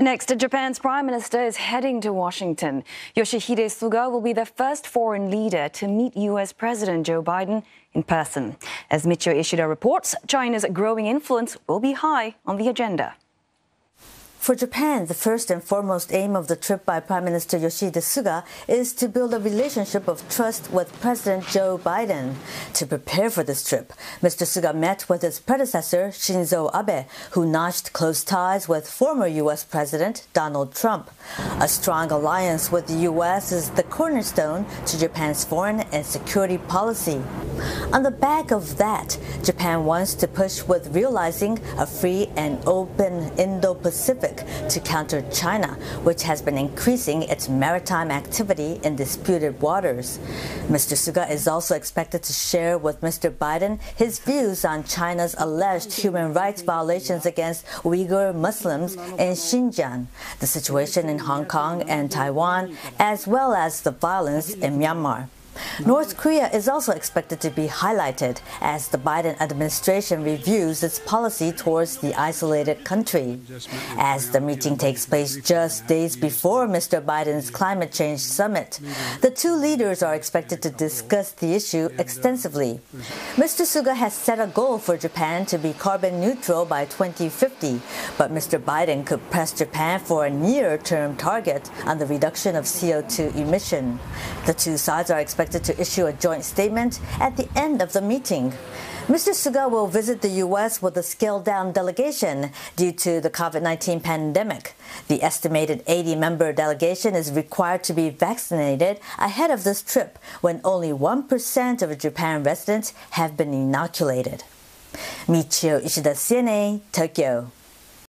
Next, Japan's Prime Minister is heading to Washington. Yoshihide Suga will be the first foreign leader to meet U.S. President Joe Biden in person. As Michio Ishida reports, China's growing influence will be high on the agenda. For Japan, the first and foremost aim of the trip by Prime Minister Yoshihide Suga is to build a relationship of trust with President Joe Biden. To prepare for this trip, Mr. Suga met with his predecessor, Shinzo Abe, who notched close ties with former U.S. President Donald Trump. A strong alliance with the U.S. is the cornerstone to Japan's foreign and security policy. On the back of that, Japan wants to push with realizing a free and open Indo-Pacific to counter China, which has been increasing its maritime activity in disputed waters. Mr. Suga is also expected to share with Mr. Biden his views on China's alleged human rights violations against Uyghur Muslims in Xinjiang, the situation in Hong Kong and Taiwan, as well as the violence in Myanmar. North Korea is also expected to be highlighted as the Biden administration reviews its policy towards the isolated country. As the meeting takes place just days before Mr. Biden's climate change summit, the two leaders are expected to discuss the issue extensively. Mr. Suga has set a goal for Japan to be carbon neutral by 2050, but Mr. Biden could press Japan for a near-term target on the reduction of CO2 emission. The two sides are expected to issue a joint statement at the end of the meeting. Mr. Suga will visit the U.S. with a scaled-down delegation due to the COVID-19 pandemic. The estimated 80-member delegation is required to be vaccinated ahead of this trip, when only 1% of Japan residents have been inoculated. Michio Ishida, CNA, Tokyo.